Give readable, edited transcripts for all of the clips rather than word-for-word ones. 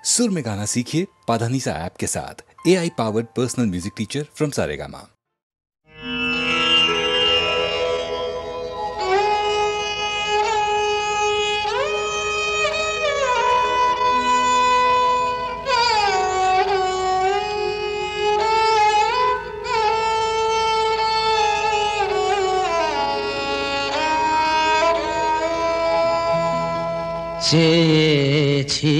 सुर में गाना सीखिए पाधानीसा ऐप के साथ। AI powered personal music teacher from Saregama. চেয়েছি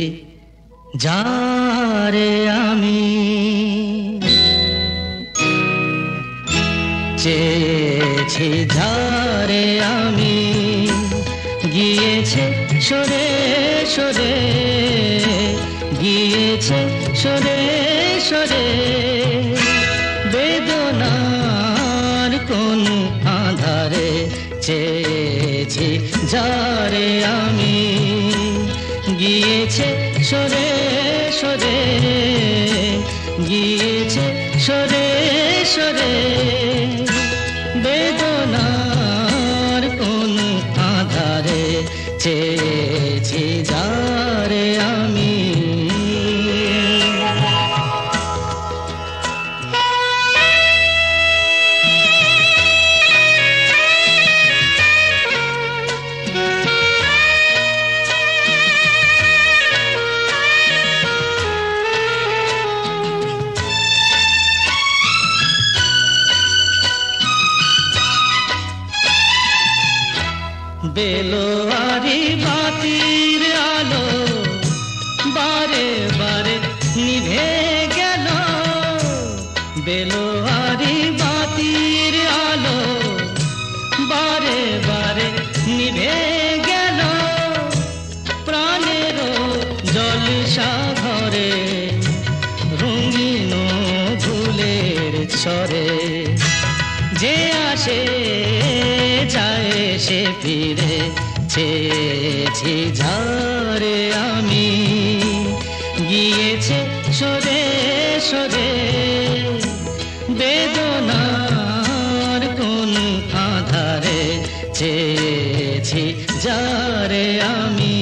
যারে আমি, চেয়েছি যারে আমি, গিয়েছে সরে সরে, গিয়েছে সরে সরে, বেদনার কোন আধারে চেয়েছি যারে আমি, গিয়েছে সরে সরে, গিয়েছে সরে সরে, বেদনার কোন আধারে চেয়েছি যারে আমি। বেলোয়ারি বাতির আলো বারে বারে নিভে গেল, বেলোয়ারি বাতির আলো বারে বারে নিভে গেল, প্রাণের জলসা ঘরে রঙিন ফুলের ছড়ে, যে আসে যায় সে ফিরে, চেয়েছি যারে আমি, গিয়েছে সরে সরে, বেদনার কোন আধারে চেয়েছি যারে আমি।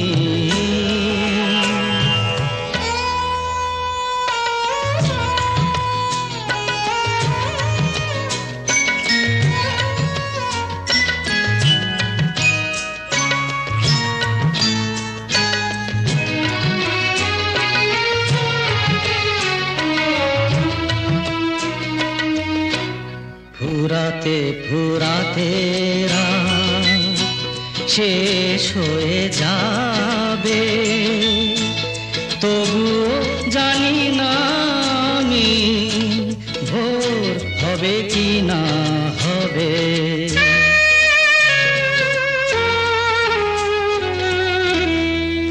ফুরাতে ফুরাতে রাত শেষ হয়ে যাবে, তবুও জানি না আমি ভোর হবে কি না হবে।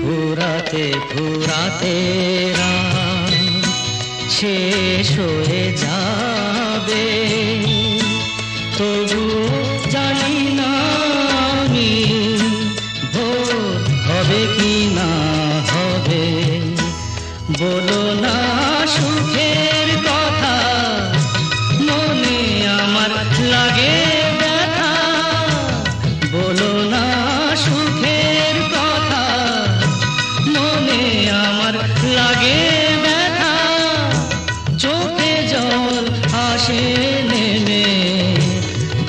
ফুরাতে ফুরাতে রাত শেষ হয়ে যাবে, তবু জানি না আমি ভোর হবে কি না হবে। বলো না সুখের কথা, মনে আমার লাগে ব্যথা, বলো না সুখের কথা, মনে আমার লাগে ব্যথা, চোখে জল আসে নেমে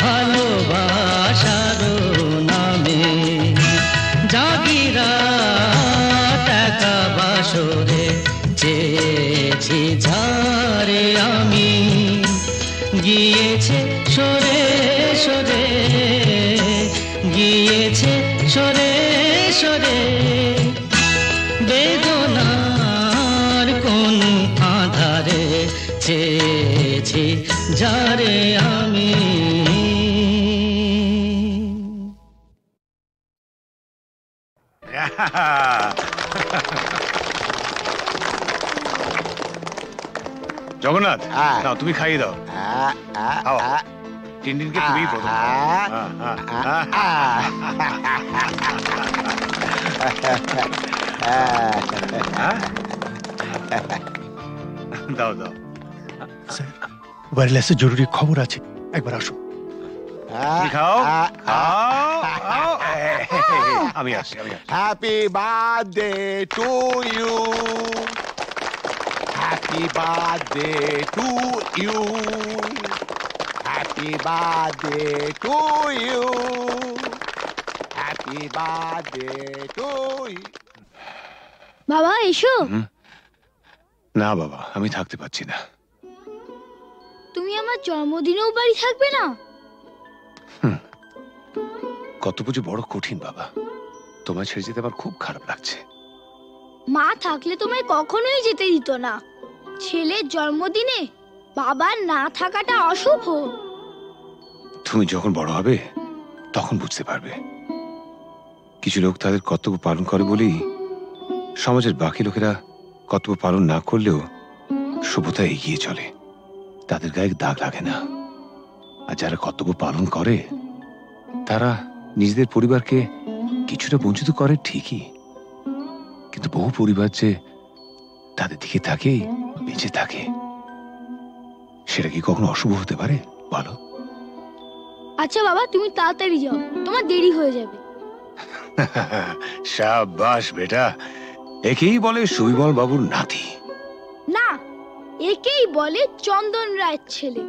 ভালোবাসার নামে, জাগিরা টাকা বাসরে চেয়েছি যারে আমি, গিয়েছে সরে সরে, গিয়েছে সরে সরে, বেদনার কোন আধারে চেয়েছি যারে আমি। জগন্নাথ, নাও তুমি খাইয়ে দাও। টিনটিনকে তুমি প্রথম দাও দাও। ওয়্যারলেসে জরুরি খবর আছে, একবার আসো। খাও খাও, আমি আসি। Happy birthday to you. Happy birthday to you. Happy birthday to you. Happy birthday to you. বাবা এসো। না বাবা, আমি থাকতে পারছি না। তুমি আমার জন্মদিনেও বাড়ি থাকবে না? কত পুজো বড় কঠিন বাবা, তোমায় ছেড়ে যেতে আমার খুব খারাপ লাগছে। মা থাকলে তোমায় কখনোই যেতে দিত না। ছেলের জন্মদিনে বাবার না থাকাটা অশুভ। তুমি যখন বড় হবে তখন বুঝতে পারবে। কিছু লোক তাদের কর্তব্য পালন করে বলেই সমাজের বাকি লোকেরা কর্তব্য পালন না করলেও সভ্যতা এগিয়ে চলে, তাদের গায়ে দাগ লাগে না। আর যারা কর্তব্য পালন করে তারা নিজেদের পরিবারকে কিছুটা বঞ্চিত করে ঠিকই, কিন্তু বহু পরিবার যে তাদের দিকে তাকেই বেঁচে থাকে, সেটা কি কখনো অশুভ হতে পারে বলো? আচ্ছা বাবা, তুমি তাড়াতাড়ি যাও, তোমার দেরি হয়ে যাবে। শাবাশ বেটা, একেই বলে সুবিমল বাবুর নাতি। না, একেই বলে চন্দন রায়ের ছেলে।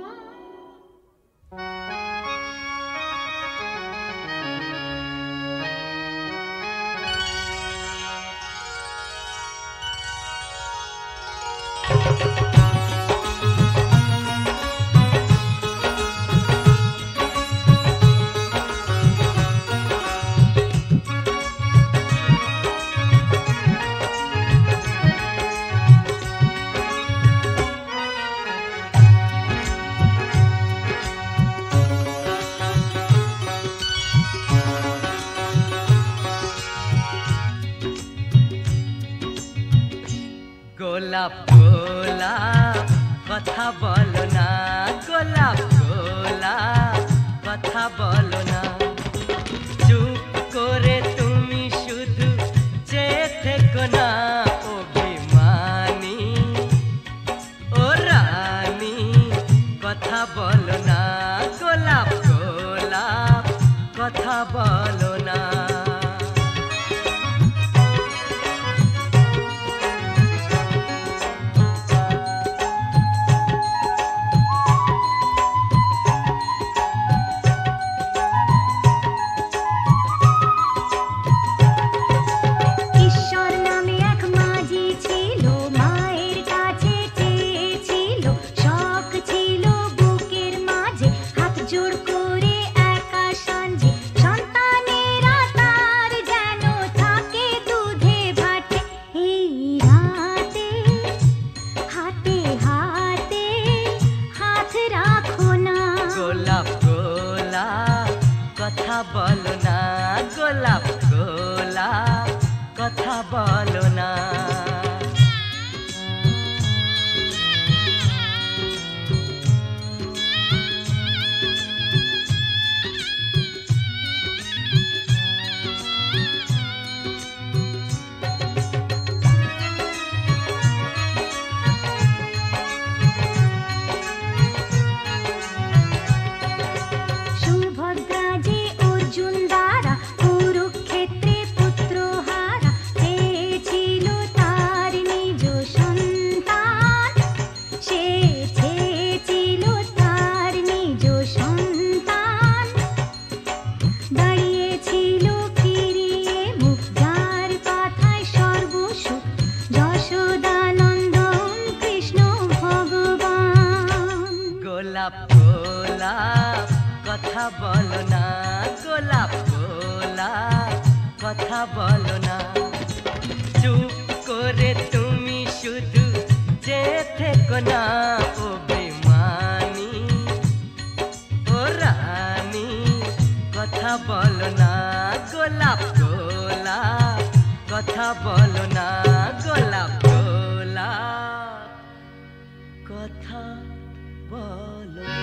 গোলাপ গোলাপ কথা বলো না, গোলাপ গোলাপ কথা বলো না, চুপ করে তুমি শুধু চেয়ে থেকো না। অভিমানী ও রানী কথা বলো না, গোলাপ গোলাপ কথা বলো না। কথা বলো না, গোলাপ গোলাপ কথা বলো না। গোলাপ গোলাপ কথা বলো না, গোলাপ গোলাপ কথা বলো না, চুপ করে তুমি শুধু চেয়ে থেকো না। অভিমানী ও রানী কথা বলো না, গোলাপ গোলাপ কথা বলো না, গোলাপ গোলাপ কথা বলো না।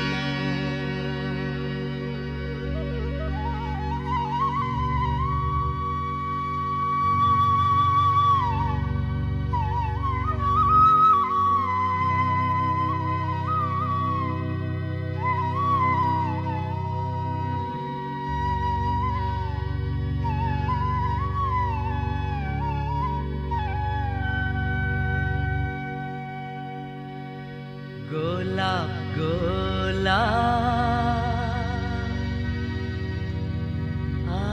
গোলাপ গোলাপ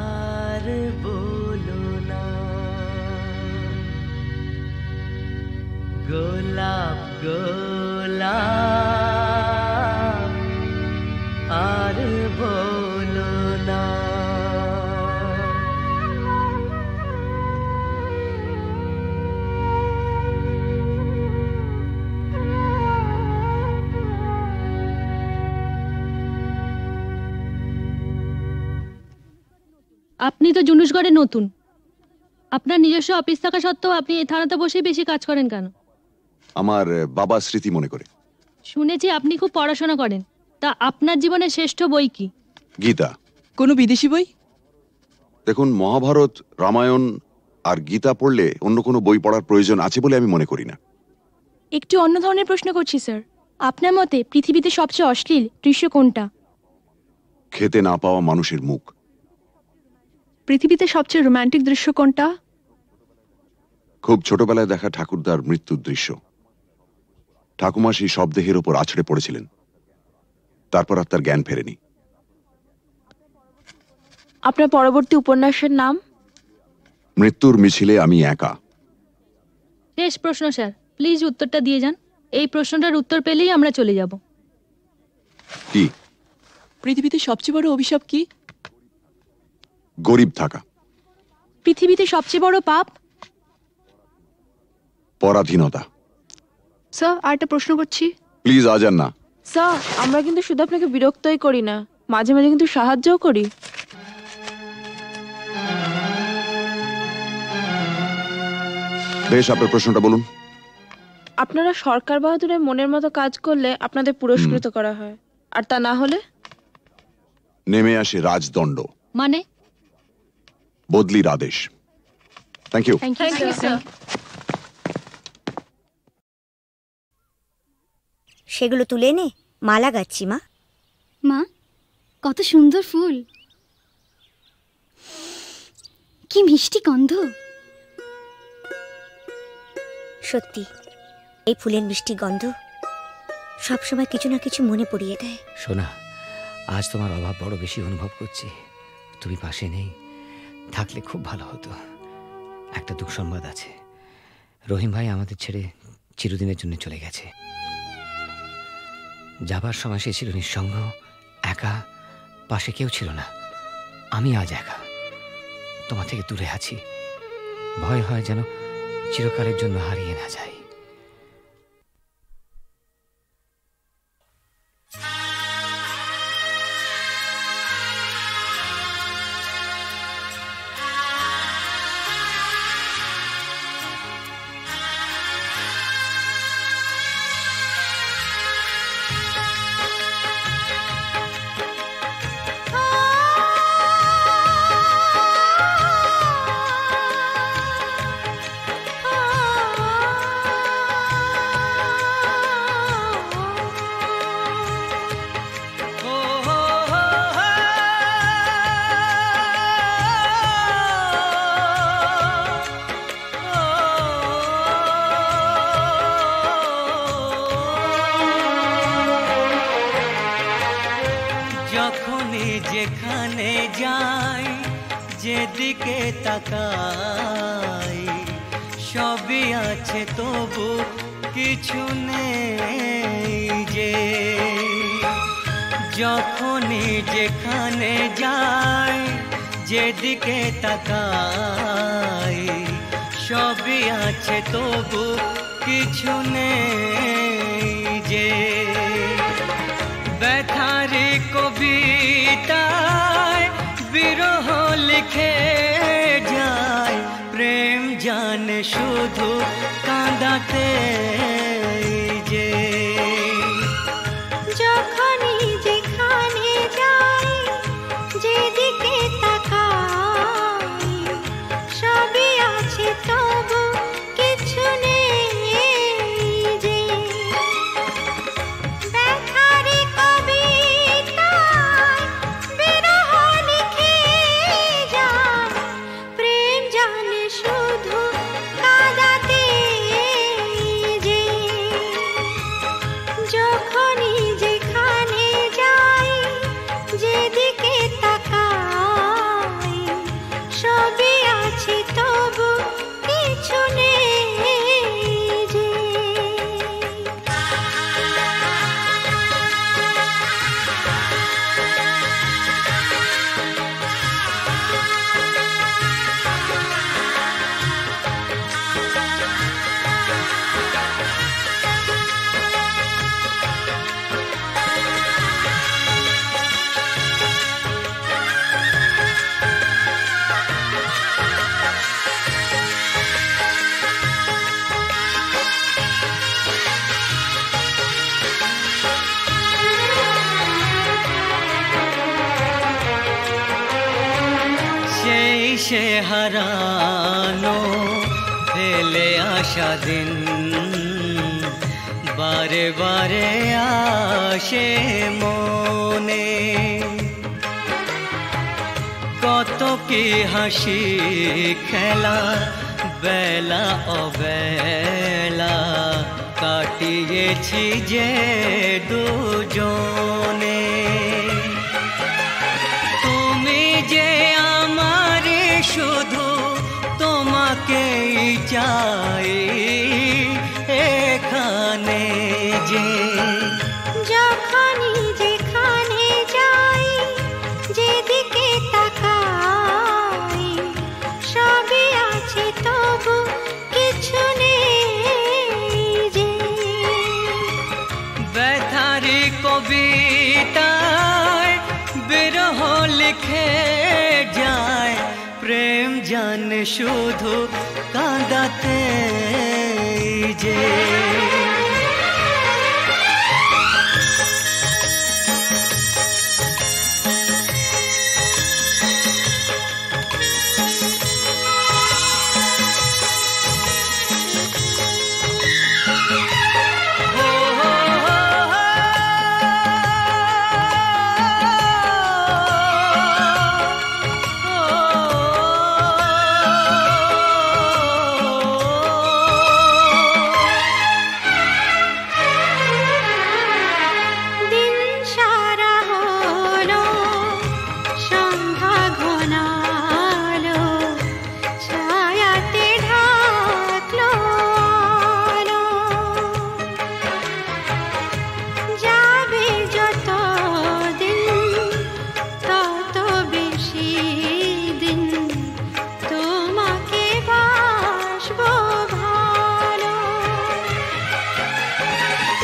আর বলো না, গোলাপ গোলাপ আর বলো না। আপনি তো জুনুসগড়ে নতুন, আপনার নিজস্ব অফিস থাকা সত্ত্বেও আপনি এই থানাতে বসেই বেশি কাজ করেন কেন? আমার বাবার স্মৃতি মনে করে। শুনেছি আপনি খুব পড়াশোনা করেন, তা আপনার জীবনের শ্রেষ্ঠ বই কি? গীতা। কোনো বিদেশি বই? দেখুন, মহাভারত, রামায়ণ আর গীতা পড়লে অন্য কোনো বই পড়ার প্রয়োজন আছে বলে আমি মনে করি না। একটু অন্য ধরনের প্রশ্ন করছি স্যার, আপনার মতে পৃথিবীতে সবচেয়ে অশ্লীল দৃশ্য কোনটা? খেতে না পাওয়া মানুষের মুখ। পৃথিবীতে সবচেয়ে রোমান্টিক দৃশ্য কোনটা? খুব ছোটবেলায় দেখা ঠাকুরদার মৃত্যুর দৃশ্য। ঠাকুমা সেই শবদেহের ওপর আছড়ে পড়েছিলেন, তারপর আর তার জ্ঞান ফেরেনি। আপনার পরবর্তী উপন্যাসের নাম? মৃত্যুর মিছিলে আমি একা। শেষ প্রশ্ন স্যার, প্লিজ উত্তরটা দিয়ে যান। এই প্রশ্নটার উত্তর পেলেই আমরা চলে যাব। কি? পৃথিবীতে সবচেয়ে বড় অভিশাপ কি? গরিব থাকা। পৃথিবীতে সবচেয়ে বড় পাপ? পরাধীনতা। স্যার, আরেকটা প্রশ্ন করছি। প্লিজ আজ আর না। স্যার, আমরা কিন্তু শুধু আপনাকে বিরক্তই করি না, মাঝে মাঝে কিন্তু সাহায্যও করি। বেশ, আপনার প্রশ্নটা বলুন। আপনারা সরকার বাহাদুরের মনের মতো কাজ করলে আপনাদের পুরস্কৃত করা হয়, আর তা না হলে নেমে আসে রাজদণ্ড, মানে বদলির আদেশ। Thank you. Thank you sir. সেগুলো তুলে এনে মালা গাচ্ছি মা। মা, কত সুন্দর ফুল, কি মিষ্টি গন্ধ। সত্যি, এই ফুলের মিষ্টি গন্ধ সবসময় কিছু না কিছু মনে পড়িয়ে দেয়। সোনা, আজ তোমার অভাব বড় বেশি অনুভব করছি। তুমি পাশে নেই, থাকলে খুব ভালো হতো। একটা দুঃসংবাদ আছে, রহিম ভাই আমাদের ছেড়ে চিরদিনের জন্য চলে গেছে। যাবার সময় সে ছিল নিঃসঙ্গ, একা, পাশে কেউ ছিল না। আমি আজ একা, তোমার থেকে দূরে আছি। ভয় হয় যেন চিরকালের জন্য হারিয়ে না যায়। যেখানে যাই, যেদিকে তাকাই, সবই আছে তবু কিছু নেই যে। যখনই যেখানে যাই, যেদিকে তাকাই, সবই আছে তবু কিছু নেই যে। ব্যথারি কবিতায় বিরহ লিখে যায়, প্রেম জানে শুধু কাঁদাতে যে। যখনই যেখানে যাই, যেদিকে তাকাই, সবই আছে তবু কিছু নেই যে। ব্যথারি কবিতায় বিরহ লিখে যায়, প্রেম জানে শুধু কাঁদাতে যে। সে হারানো ফেলে আসা দিন বারে বারে আসে মনে। কত কি হাসি খেলা বেলা অবেলা কাটিয়েছি যে দুজনে। তুমি যে আমার শুধু তোমাকেই চাই এখানে যে। যখনই যেখানে যাই যেদিকে তাকাই সবই আছে তবু কিছু নেই যে। ব্যথারি কবিতায় বিরহ লিখে যায় প্রেম জানে শুধু কাঁদাতে যে। দিন সারা হলো সন্ধ্যা ঘনালো ছায়াতে ঢাকলো আলো। যাবে যত দিন তত বেশি দিন তোমাকে বাসবো ভালো।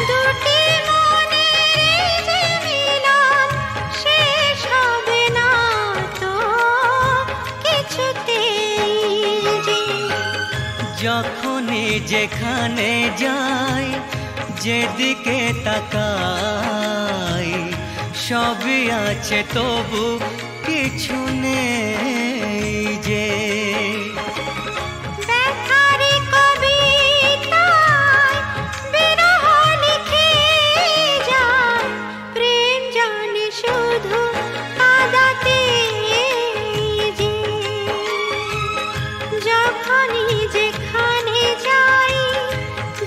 দুটি মনের যে মিলন শেষ হবে না তো কিছুতেই যে। যখনই যেখানে যাই যেদিকে তাকাই সবই আছে তবু কিছু নেই যে। ব্যথারি কবিতায় বিরহ লিখে যায় প্রেম জানে শুধু কাঁদাতে যে। যখনই যেখানে যাই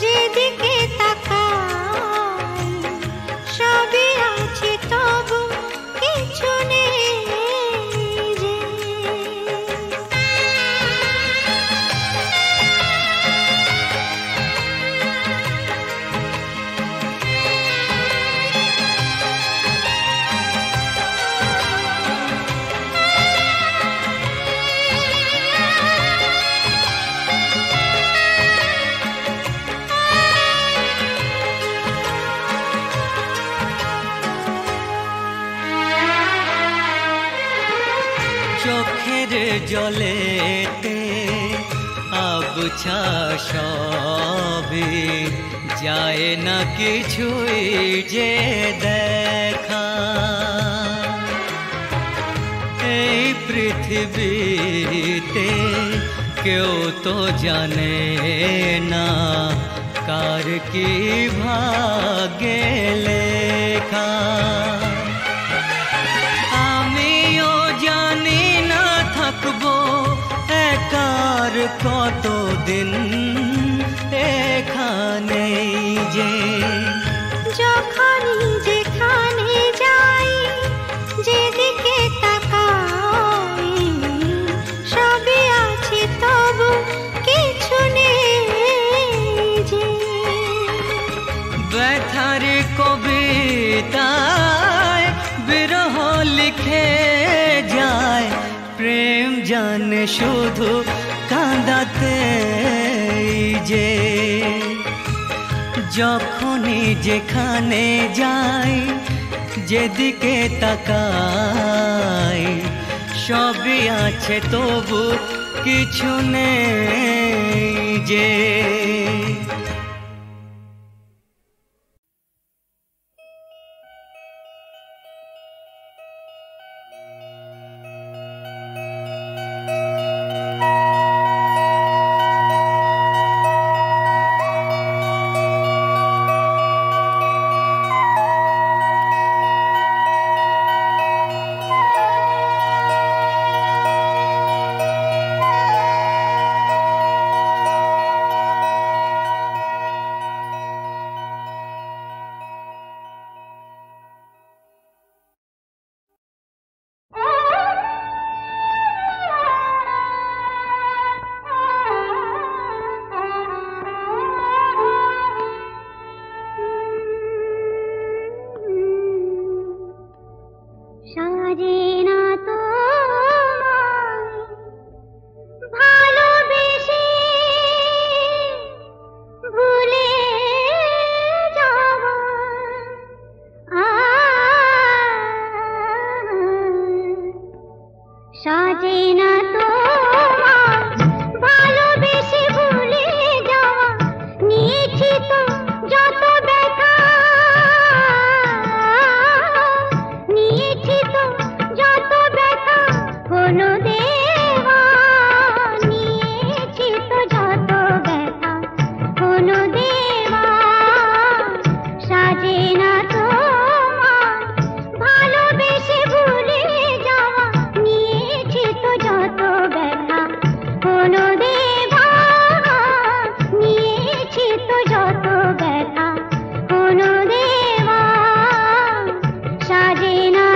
যেদিকে তাকাই সবই আছে তবু কিছু নেই যে। চোখের জলেতে আবছা সবই যায় না কিছুই যে দেখা। এই পৃথিবীতে কেউ তো জানে না কার কি ভাগ্যে লেখা। আমিও জানি না থাকবো একার কতদিন এখানে যে। যখনই যেখানে যাই যেদিকে তাকাই সবই আছে তবু কিছু নেই যে। ব্যথার কবিতায় বিরহ লিখে যায় প্রেম জানে শুধু কাঁদাতে যে। যখনই যেখানে যাই যেদিকে তাকাই সবই আছে তবু কিছু নেই যে। তো যত ব্যথা, নিয়েছি তো যত ব্যথা, কোনো দেওয়া নিয়েছি তো যত ব্যথা, কোনো দেওয়া সাজে না তোমার ভালোবেসে ভুলে যাওয়া, নিয়েছি তো যত ব্যথা, কোনো দেওয়া নিয়েছি তো যত ব্যথা, কোনো দেওয়া সাজে না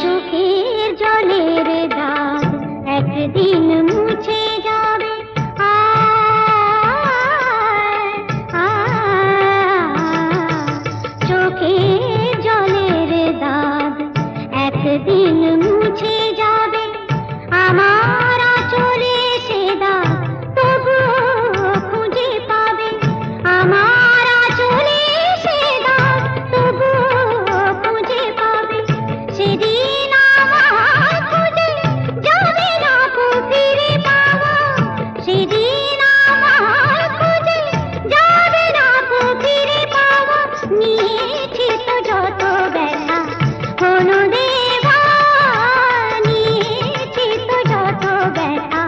চোখের জলের দাগ একদিন মুছে যাবে, চোখের জলের দাগ একদিন মুছে যাবে, আমার আঁচলে সে দাগ তবুও খুঁজে পাবে, আমার আঁচলে সে দাগ তবুও খুঁজে পাবে, সেদিন আমার খুঁজে যাবে না কো ফিরে পাওয়া, সেদিন আমার খুঁজে যাবে না কো ফিরে পাওয়া, নিয়েছি তো যত ব্যথা, কোনো দেওয়া নিয়েছি তো যত ব্যথা,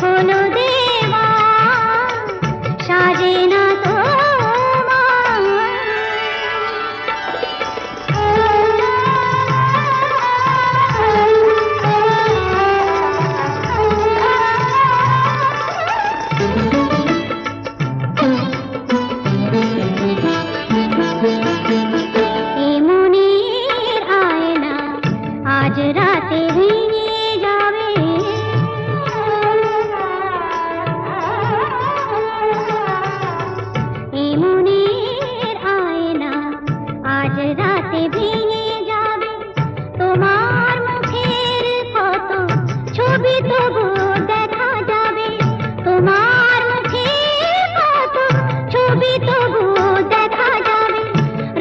কোনো দেওয়া সাজে না মনের আয়না আজ রাতে ভেঙে যাবে, মনের আয়না আজ রাতে ভেঙে যাবে, তোমার মুখের কত ছবি তবু দেখা যাবে, তোমার মুখের কত ছবি তবু দেখা যাবে,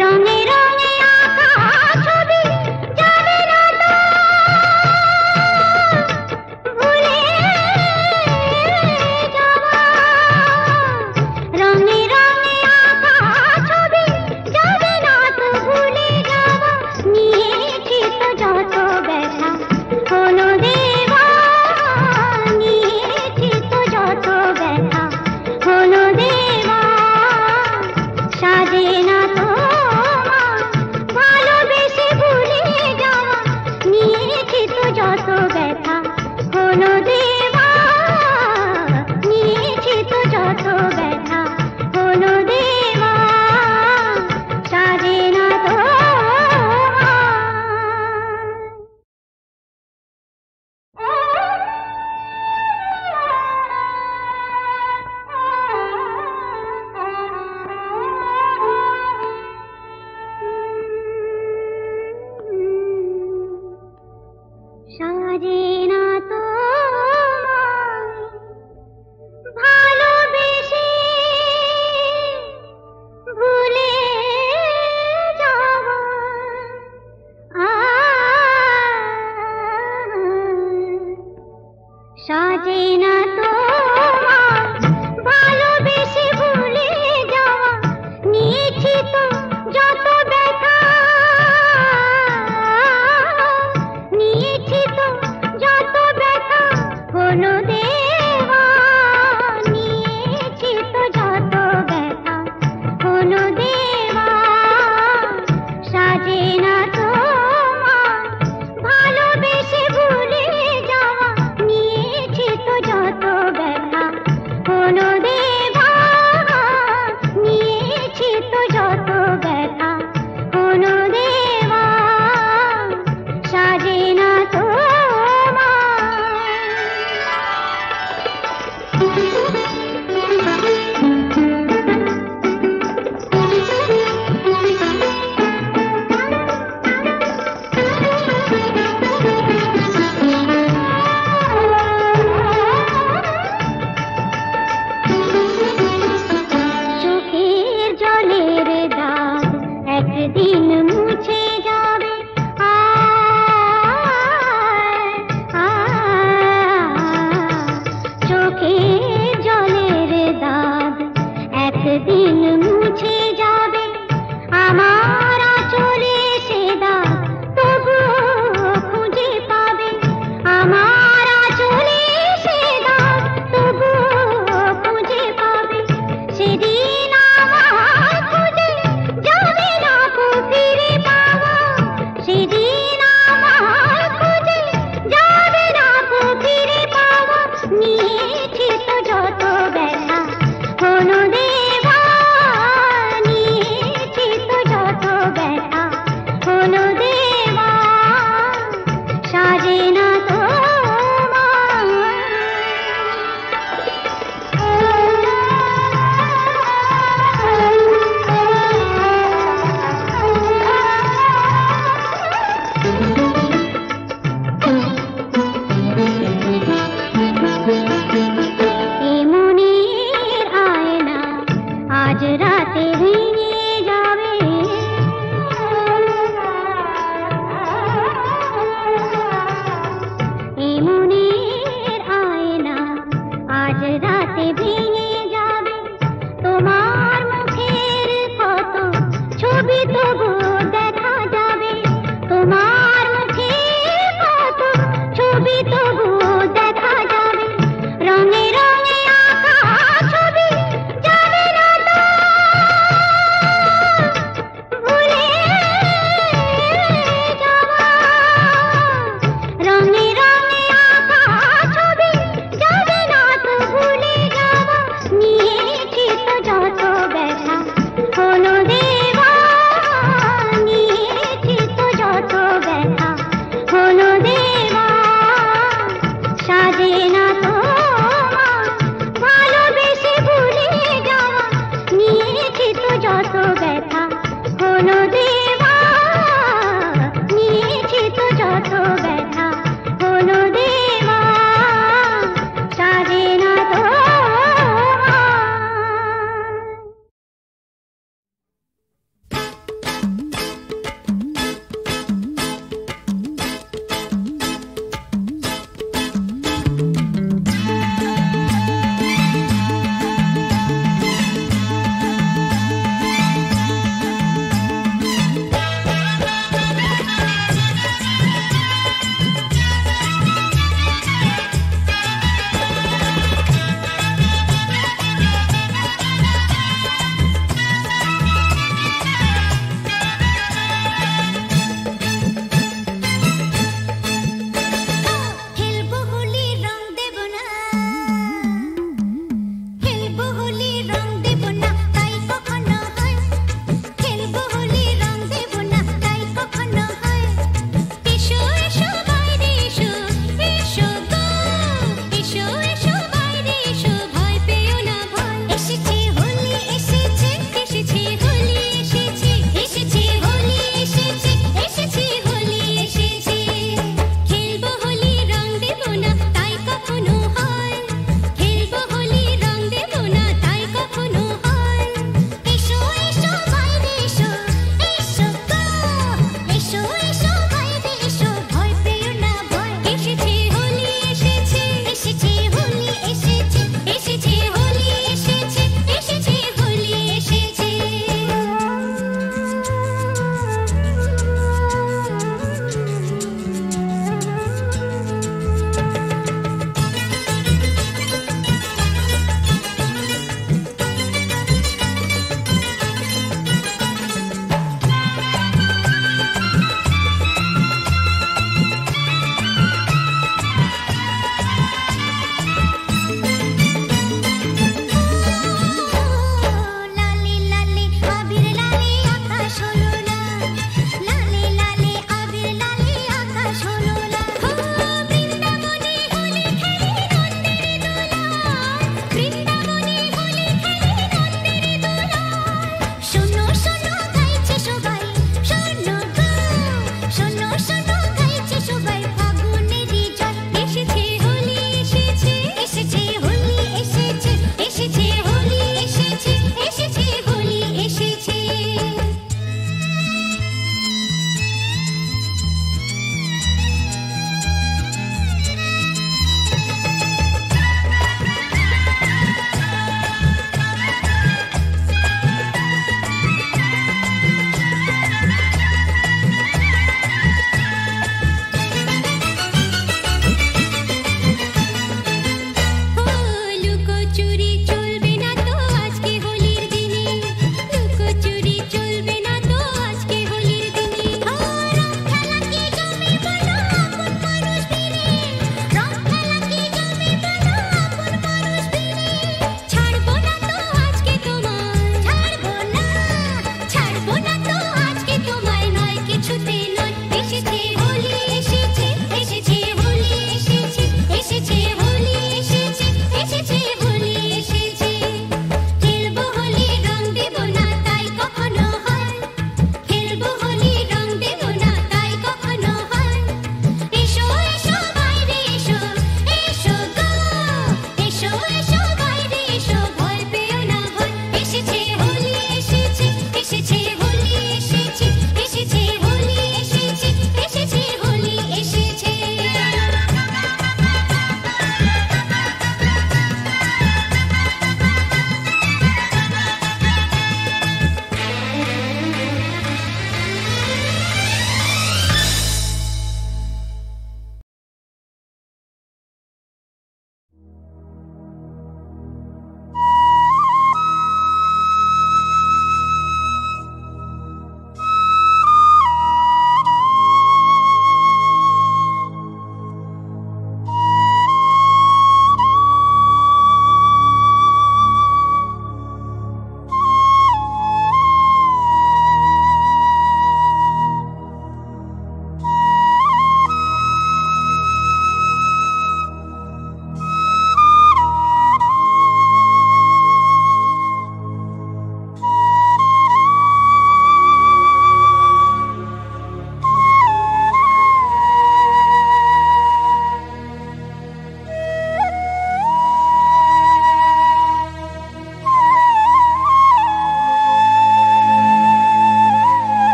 রঙে রঙে আঁকা ছবি যাবে না তো ভুলে যাওয়া, রঙে রঙে আঁকা ছবি যাবে না তো ভুলে যাওয়া, নিয়েছি তো যত ব্যথা, কোনো দেওয়া নিয়েছি তো যত ব্যথা, কোনো দেওয়া সাজে না তোমার ভালোবেসে ভুলে যাওয়া, নিয়েছি তো যত ব্যথা, কোনো দেওয়া নিয়েছি তো যত ব্যথা, কোনো দেওয়া সাজে না সাজে না তোমায় ভালোবেসে ভুলে যাওয়া, সাজে না তোমায় ভালোবেসে ভুলে যাওয়া, নিয়েছি তো যত ব্যথা, নিয়েছি তো যত ব্যথা, কোনো দেওয়া নিয়েছি তো যত ব্যথা, কোনো দেওয়া সাজে না তোমার ভালোবেসে ভুলে যাওয়া, নিয়েছি তো যত ব্যথা। তবু